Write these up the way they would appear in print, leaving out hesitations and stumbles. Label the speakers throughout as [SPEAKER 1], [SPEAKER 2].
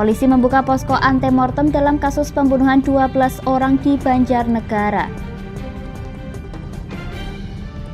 [SPEAKER 1] Polisi membuka posko antemortem dalam kasus pembunuhan 12 orang di Banjarnegara.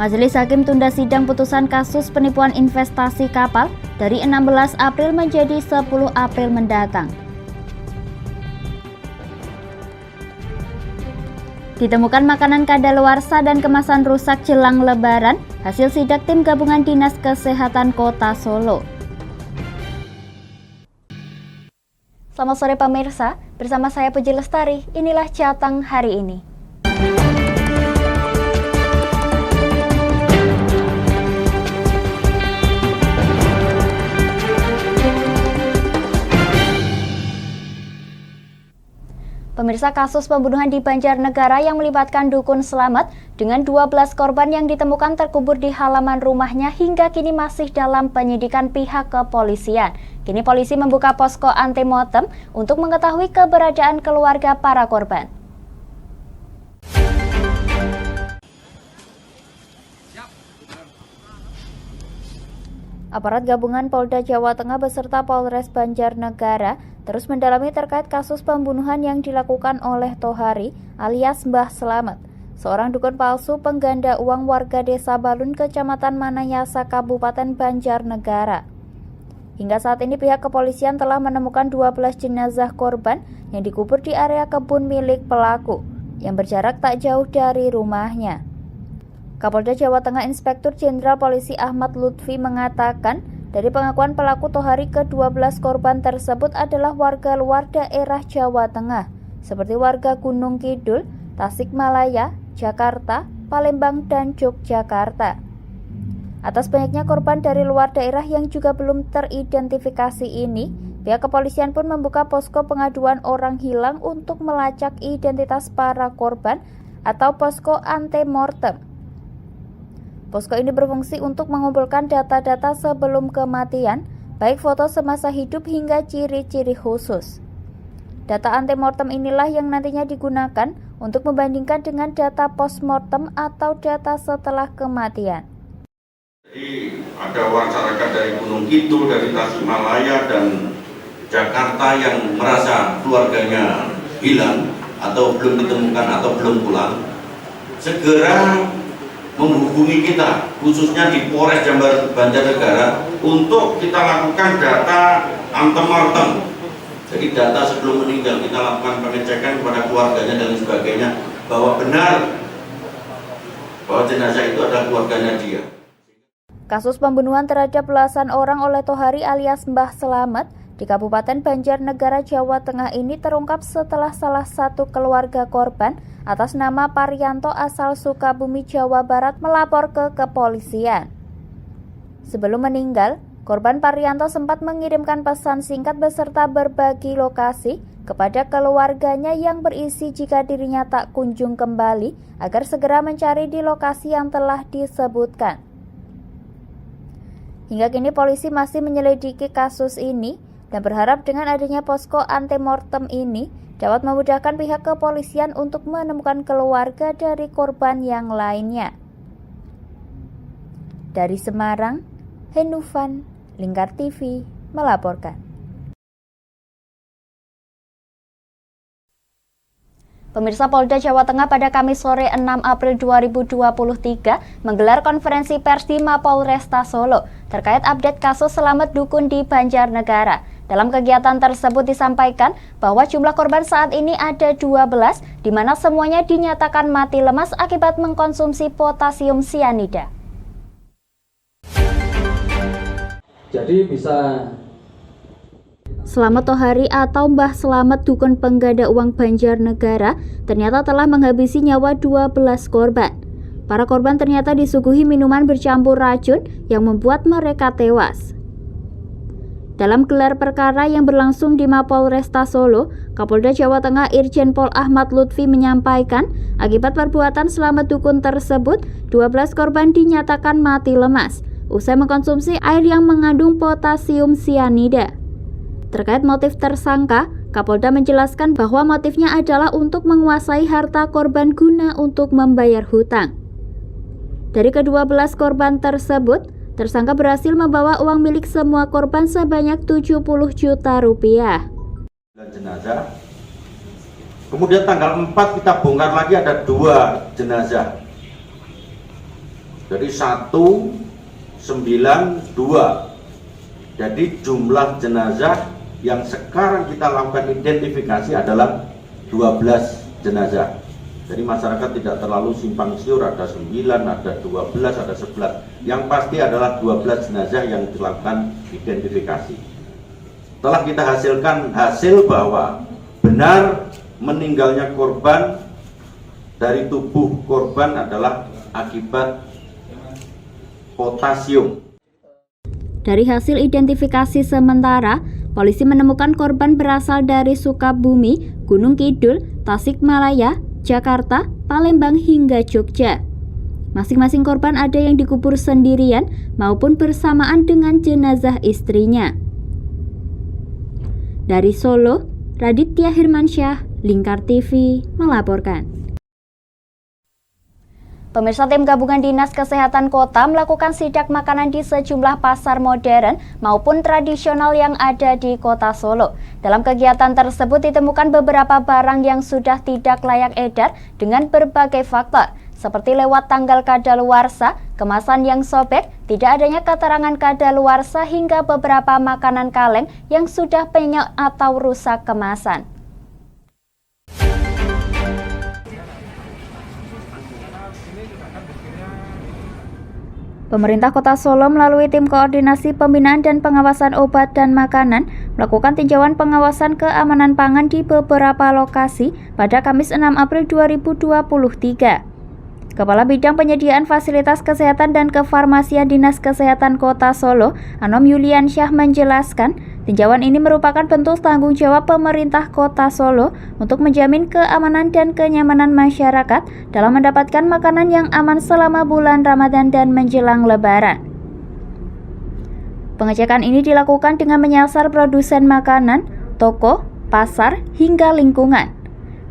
[SPEAKER 1] Majelis Hakim tunda sidang putusan kasus penipuan investasi kapal dari 16 April menjadi 10 April mendatang. Ditemukan makanan kadaluarsa dan kemasan rusak jelang Lebaran, hasil sidak tim gabungan Dinas Kesehatan Kota Solo. Selamat sore pemirsa, bersama saya Puji Lestari, inilah Jateng hari ini. Pemirsa, kasus pembunuhan di Banjarnegara yang melibatkan dukun Slamet dengan 12 korban yang ditemukan terkubur di halaman rumahnya hingga kini masih dalam penyidikan pihak kepolisian. Kini polisi membuka posko antemortem untuk mengetahui keberadaan keluarga para korban. Aparat gabungan Polda Jawa Tengah beserta Polres Banjarnegara terus mendalami terkait kasus pembunuhan yang dilakukan oleh Tohari alias Mbah Slamet, seorang dukun palsu pengganda uang warga Desa Balun, Kecamatan Manayasa, Kabupaten Banjarnegara. Hingga saat ini pihak kepolisian telah menemukan 12 jenazah korban yang dikubur di area kebun milik pelaku yang berjarak tak jauh dari rumahnya. Kapolda Jawa Tengah Inspektur Jenderal Polisi Ahmad Lutfi mengatakan, dari pengakuan pelaku Tohari, ke-12 korban tersebut adalah warga luar daerah Jawa Tengah, seperti warga Gunung Kidul, Tasikmalaya, Jakarta, Palembang, dan Yogyakarta. Atas banyaknya korban dari luar daerah yang juga belum teridentifikasi ini, pihak kepolisian pun membuka posko pengaduan orang hilang untuk melacak identitas para korban atau posko antemortem. Posko ini berfungsi untuk mengumpulkan data-data sebelum kematian, baik foto semasa hidup hingga ciri-ciri khusus. Data antemortem inilah yang nantinya digunakan untuk membandingkan dengan data postmortem atau data setelah kematian.
[SPEAKER 2] Jadi ada masyarakat dari Gunung Kidul, dari Tasikmalaya dan Jakarta yang merasa keluarganya hilang atau belum ditemukan atau belum pulang, segera menghubungi kita, khususnya di Polres Banjarnegara, untuk kita lakukan data antemortem. Jadi data sebelum meninggal kita lakukan pengecekan kepada keluarganya dan sebagainya, bahwa benar bahwa jenazah itu adalah keluarganya dia.
[SPEAKER 1] Kasus pembunuhan terhadap belasan orang oleh Tohari alias Mbah Slamet di Kabupaten Banjarnegara, Jawa Tengah ini terungkap setelah salah satu keluarga korban atas nama Parianto asal Sukabumi, Jawa Barat melapor ke kepolisian. Sebelum meninggal, korban Parianto sempat mengirimkan pesan singkat beserta berbagi lokasi kepada keluarganya yang berisi jika dirinya tak kunjung kembali agar segera mencari di lokasi yang telah disebutkan. Hingga kini polisi masih menyelidiki kasus ini dan berharap dengan adanya posko antemortem ini dapat memudahkan pihak kepolisian untuk menemukan keluarga dari korban yang lainnya. Dari Semarang, Henufan, Lingkar TV melaporkan. Pemirsa, Polda Jawa Tengah pada Kamis sore 6 April 2023 menggelar konferensi pers di Mapolresta Solo terkait update kasus Slamet dukun di Banjarnegara. Dalam kegiatan tersebut disampaikan bahwa jumlah korban saat ini ada 12, di mana semuanya dinyatakan mati lemas akibat mengkonsumsi potasium sianida.
[SPEAKER 3] Jadi bisa
[SPEAKER 1] Slamet Tohari atau Mbah Slamet dukun pengganda uang Banjarnegara ternyata telah menghabisi nyawa 12 korban. Para korban ternyata disuguhi minuman bercampur racun yang membuat mereka tewas. Dalam gelar perkara yang berlangsung di Mapolresta Solo, Kapolda Jawa Tengah Irjen Pol Ahmad Lutfi menyampaikan, akibat perbuatan Slamet dukun tersebut, 12 korban dinyatakan mati lemas usai mengkonsumsi air yang mengandung potasium sianida. Terkait motif tersangka, Kapolda menjelaskan bahwa motifnya adalah untuk menguasai harta korban guna untuk membayar hutang. Dari ke-12 korban tersebut, tersangka berhasil membawa uang milik semua korban sebanyak 70 juta rupiah.
[SPEAKER 2] jenazah. Kemudian tanggal 4 kita bongkar lagi ada 2 jenazah. Jadi 192. Jadi jumlah jenazah yang sekarang kita lakukan identifikasi adalah 12 jenazah. Jadi masyarakat tidak terlalu simpang siur, ada 9, ada 12, ada 11. Yang pasti adalah 12 jenazah yang dilakukan identifikasi. Setelah kita hasilkan hasil bahwa benar meninggalnya korban dari tubuh korban adalah akibat potasium.
[SPEAKER 1] Dari hasil identifikasi sementara, polisi menemukan korban berasal dari Sukabumi, Gunung Kidul, Tasikmalaya, Jakarta, Palembang hingga Jogja. Masing-masing korban ada yang dikubur sendirian maupun bersamaan dengan jenazah istrinya. Dari Solo, Raditya Hirmansyah, Lingkar TV melaporkan. Pemirsa, tim gabungan Dinas Kesehatan Kota melakukan sidak makanan di sejumlah pasar modern maupun tradisional yang ada di Kota Solo. Dalam kegiatan tersebut ditemukan beberapa barang yang sudah tidak layak edar dengan berbagai faktor, seperti lewat tanggal kadaluarsa, kemasan yang sobek, tidak adanya keterangan kadaluarsa hingga beberapa makanan kaleng yang sudah penyok atau rusak kemasan. Pemerintah Kota Solo melalui tim koordinasi pembinaan dan pengawasan obat dan makanan melakukan tinjauan pengawasan keamanan pangan di beberapa lokasi pada Kamis 6 April 2023. Kepala Bidang Penyediaan Fasilitas Kesehatan dan Kefarmasian Dinas Kesehatan Kota Solo, Anom Yuliansyah menjelaskan, tinjauan ini merupakan bentuk tanggung jawab pemerintah Kota Solo untuk menjamin keamanan dan kenyamanan masyarakat dalam mendapatkan makanan yang aman selama bulan Ramadan dan menjelang Lebaran. Pengecekan ini dilakukan dengan menyasar produsen makanan, toko, pasar, hingga lingkungan.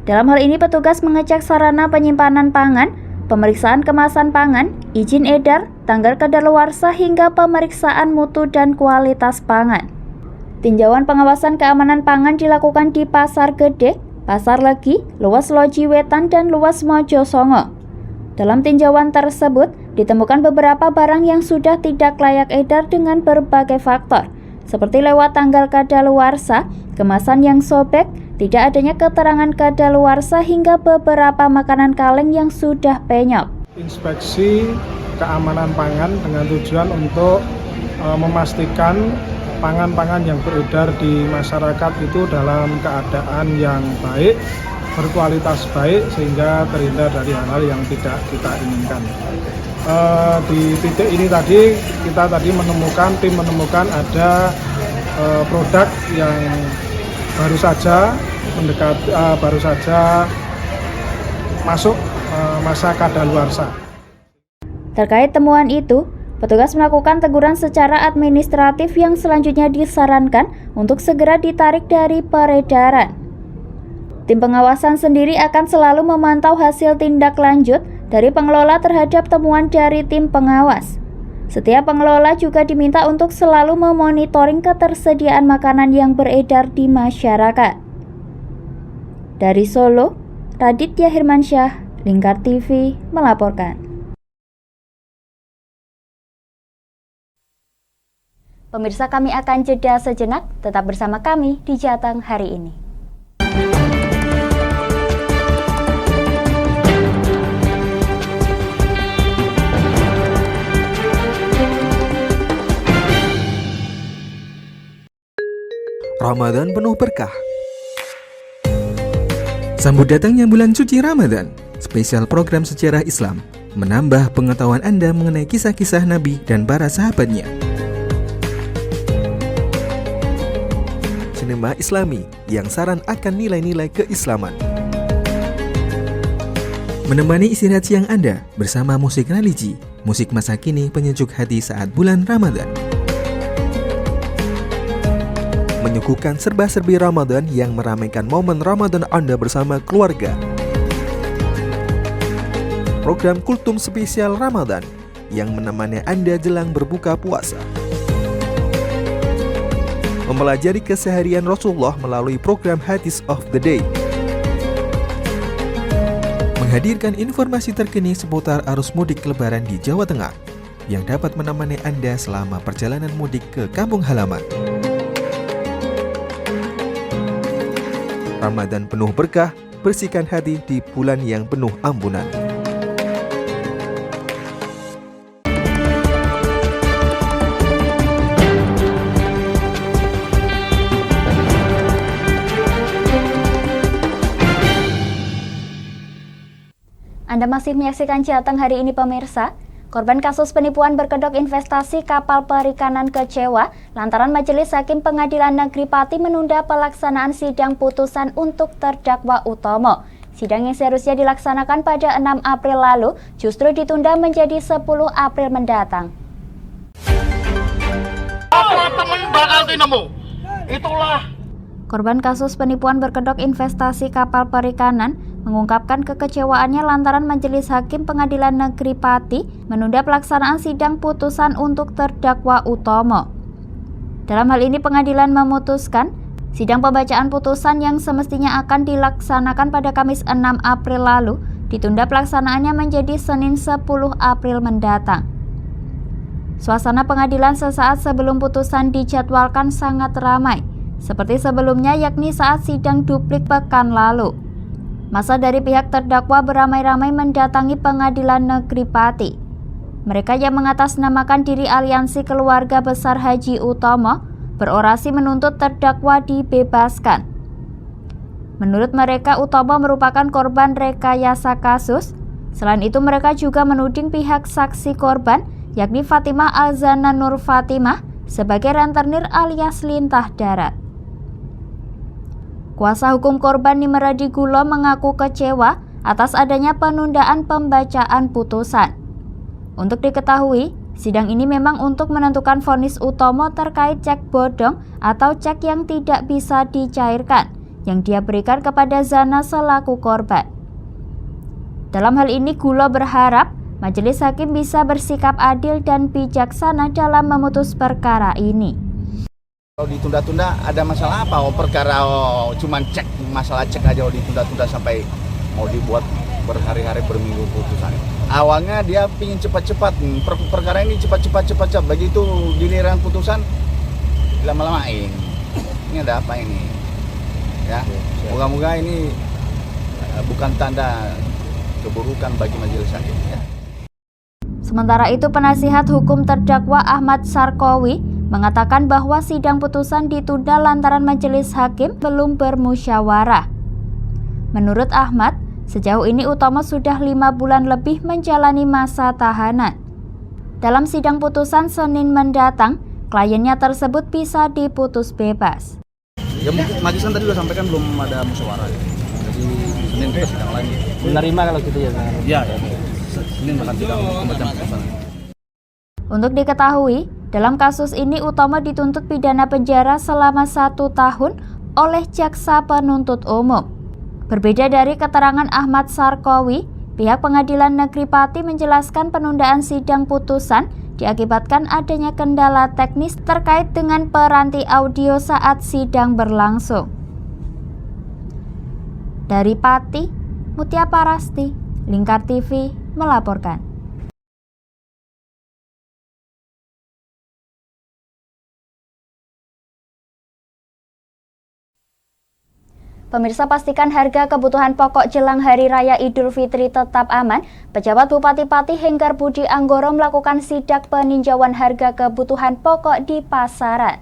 [SPEAKER 1] Dalam hal ini petugas mengecek sarana penyimpanan pangan, pemeriksaan kemasan pangan, izin edar, tanggal kadaluarsa hingga pemeriksaan mutu dan kualitas pangan. Tinjauan pengawasan keamanan pangan dilakukan di Pasar Gede, Pasar Legi, Luas Loji Wetan, dan Luas Mojo Songo. Dalam tinjauan tersebut, ditemukan beberapa barang yang sudah tidak layak edar dengan berbagai faktor, seperti lewat tanggal kadaluarsa, kemasan yang sobek, tidak adanya keterangan kadaluarsa hingga beberapa makanan kaleng yang sudah penyok.
[SPEAKER 4] Inspeksi keamanan pangan dengan tujuan untuk memastikan pangan-pangan yang beredar di masyarakat itu dalam keadaan yang baik, berkualitas baik, sehingga terhindar dari hal-hal yang tidak kita inginkan. Di titik ini tadi kita tim menemukan ada produk yang baru saja masuk masa kadaluarsa.
[SPEAKER 1] Terkait temuan itu, petugas melakukan teguran secara administratif yang selanjutnya disarankan untuk segera ditarik dari peredaran. Tim pengawasan sendiri akan selalu memantau hasil tindak lanjut dari pengelola terhadap temuan dari tim pengawas. Setiap pengelola juga diminta untuk selalu memonitoring ketersediaan makanan yang beredar di masyarakat. Dari Solo, Raditya Hirmansyah, Lingkar TV melaporkan. Pemirsa, kami akan jeda sejenak, tetap bersama kami di Jateng hari ini.
[SPEAKER 5] Ramadan penuh berkah. Sambut datangnya bulan suci Ramadan. Spesial program sejarah Islam menambah pengetahuan Anda mengenai kisah-kisah Nabi dan para sahabatnya. Sinema Islami yang saran akan nilai-nilai keislaman. Menemani istirahat siang Anda bersama musik religi, musik masa kini penyejuk hati saat bulan Ramadan. Menyuguhkan serba-serbi Ramadan yang meramaikan momen Ramadan Anda bersama keluarga. Program Kultum Spesial Ramadan yang menemani Anda jelang berbuka puasa. mempelajari keseharian Rasulullah melalui program Hadis of the Day. Menghadirkan informasi terkini seputar arus mudik Lebaran di Jawa Tengah yang dapat menemani Anda selama perjalanan mudik ke kampung halaman. Ramadan penuh berkah, bersihkan hati di bulan yang penuh ampunan.
[SPEAKER 1] Anda masih menyaksikan Jateng hari ini pemirsa. Korban kasus penipuan berkedok investasi kapal perikanan kecewa lantaran Majelis Hakim Pengadilan Negeri Pati menunda pelaksanaan sidang putusan untuk terdakwa Utomo. Sidang yang seharusnya dilaksanakan pada 6 April lalu justru ditunda menjadi 10 April mendatang. Korban kasus penipuan berkedok investasi kapal perikanan mengungkapkan kekecewaannya lantaran Majelis Hakim Pengadilan Negeri Pati menunda pelaksanaan sidang putusan untuk terdakwa Utomo. Dalam hal ini pengadilan memutuskan sidang pembacaan putusan yang semestinya akan dilaksanakan pada Kamis 6 April lalu ditunda pelaksanaannya menjadi Senin 10 April mendatang. Suasana pengadilan sesaat sebelum putusan dijadwalkan sangat ramai, seperti sebelumnya yakni saat sidang duplik pekan lalu. Masa dari pihak terdakwa beramai-ramai mendatangi Pengadilan Negeri Pati. Mereka yang mengatasnamakan diri Aliansi Keluarga Besar Haji Utomo berorasi menuntut terdakwa dibebaskan. Menurut mereka, Utomo merupakan korban rekayasa kasus. Selain itu, mereka juga menuding pihak saksi korban, yakni Fatimah Alzana Nur Fatimah, sebagai rentenir alias lintah darat. Kuasa hukum korban Nimeradi Gulo mengaku kecewa atas adanya penundaan pembacaan putusan. Untuk diketahui, sidang ini memang untuk menentukan vonis Utomo terkait cek bodong atau cek yang tidak bisa dicairkan yang dia berikan kepada Zana selaku korban. Dalam hal ini Gulo berharap Majelis Hakim bisa bersikap adil dan bijaksana dalam memutus perkara ini.
[SPEAKER 6] Kalau ditunda-tunda ada masalah apa? Perkara cuman cek, masalah cek aja ditunda-tunda sampai mau dibuat berhari-hari berminggu putusan. Awalnya dia pingin cepat-cepat, perkara ini cepat-cepat. Begitu giliran putusan lama-lamain. Ini ada apa ini? Ya, moga-moga ini bukan tanda keburukan bagi majelis hakim. Ya.
[SPEAKER 1] Sementara itu, penasihat hukum terdakwa Ahmad Sarkowi mengatakan bahwa sidang putusan ditunda lantaran Majelis Hakim belum bermusyawarah. Menurut Ahmad, sejauh ini Utomo sudah 5 bulan lebih menjalani masa tahanan. Dalam sidang putusan Senin mendatang, kliennya tersebut bisa diputus bebas.
[SPEAKER 6] Ya mungkin majelis tadi sudah sampaikan belum ada musyawarah. Jadi Senin kita sidang lagi.
[SPEAKER 3] Menerima kalau gitu ya?
[SPEAKER 6] Ya. Senin akan sidang pembacaan putusan.
[SPEAKER 1] Untuk diketahui, dalam kasus ini Utomo dituntut pidana penjara selama 1 tahun oleh jaksa penuntut umum. Berbeda dari keterangan Ahmad Sarkowi, pihak Pengadilan Negeri Pati menjelaskan penundaan sidang putusan diakibatkan adanya kendala teknis terkait dengan peranti audio saat sidang berlangsung. Dari Pati, Mutia Parasti, Lingkar TV melaporkan. Pemirsa, pastikan harga kebutuhan pokok jelang Hari Raya Idul Fitri tetap aman. Pejabat Bupati Pati Henggar Budi Anggoro melakukan sidak peninjauan harga kebutuhan pokok di pasaran.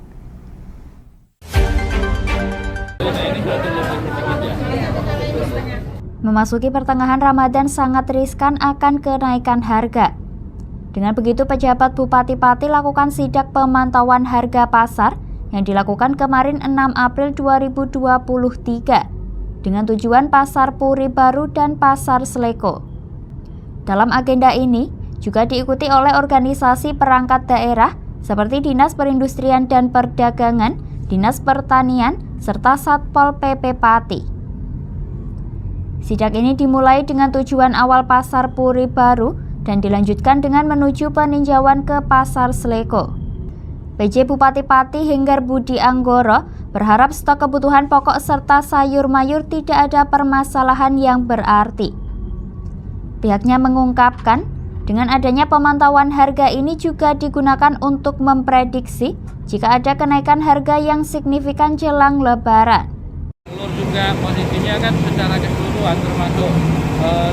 [SPEAKER 1] Memasuki pertengahan Ramadan sangat riskan akan kenaikan harga. Dengan begitu, pejabat Bupati Pati lakukan sidak pemantauan harga pasar yang dilakukan kemarin 6 April 2023 dengan tujuan Pasar Puri Baru dan Pasar Sleko. Dalam agenda ini juga diikuti oleh organisasi perangkat daerah seperti Dinas Perindustrian dan Perdagangan, Dinas Pertanian, serta Satpol PP Pati. Sidak ini dimulai dengan tujuan awal Pasar Puri Baru dan dilanjutkan dengan menuju peninjauan ke Pasar Sleko. PJ Bupati Pati Henggar Budi Anggoro berharap stok kebutuhan pokok serta sayur mayur tidak ada permasalahan yang berarti. Pihaknya mengungkapkan, dengan adanya pemantauan harga ini juga digunakan untuk memprediksi jika ada kenaikan harga yang signifikan jelang Lebaran.
[SPEAKER 7] Telur juga posisinya kan secara keseluruhan termasuk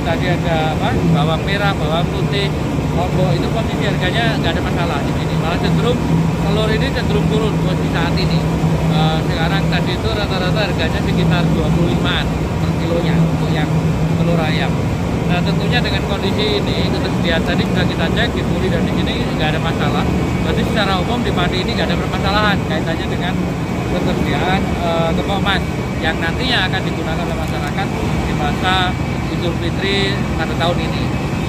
[SPEAKER 7] tadi ada bawang merah, bawang putih, lombok itu posisi harganya nggak ada masalah di sini. Malah cenderung telur ini cenderung turun posisi saat ini. Sekarang tadi itu rata-rata harganya sekitar 25-an per kilonya untuk yang telur ayam. Nah tentunya dengan kondisi ini ketersediaan tadi sudah kita cek di Puri dan di sini nggak ada masalah. Berarti secara umum di Pati ini nggak ada permasalahan kaitannya dengan ketersediaan gepok emas yang nantinya akan digunakan oleh masyarakat di masa Idul Fitri pada tahun ini.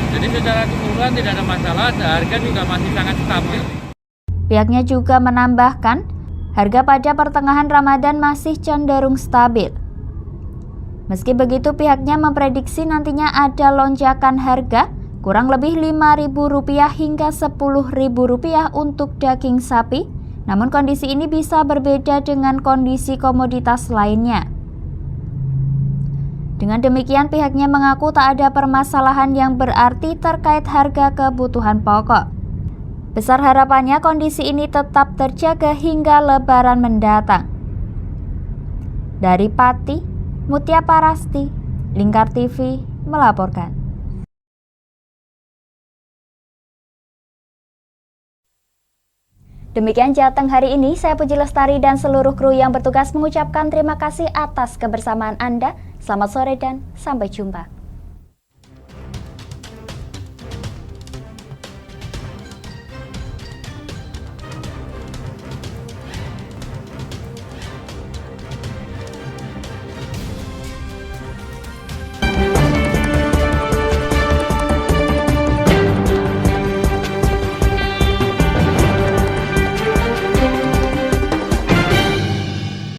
[SPEAKER 7] Jadi secara keseluruhan tidak ada masalah, harga juga masih sangat stabil.
[SPEAKER 1] Pihaknya juga menambahkan, harga pada pertengahan Ramadan masih cenderung stabil. Meski begitu, pihaknya memprediksi nantinya ada lonjakan harga kurang lebih Rp5.000 hingga Rp10.000 untuk daging sapi. Namun kondisi ini bisa berbeda dengan kondisi komoditas lainnya. Dengan demikian, pihaknya mengaku tak ada permasalahan yang berarti terkait harga kebutuhan pokok. Besar harapannya kondisi ini tetap terjaga hingga Lebaran mendatang. Dari Pati, Mutia Parasti, Lingkar TV melaporkan. Demikian Jateng hari ini, saya Puji Lestari dan seluruh kru yang bertugas mengucapkan terima kasih atas kebersamaan Anda. Selamat sore dan sampai jumpa.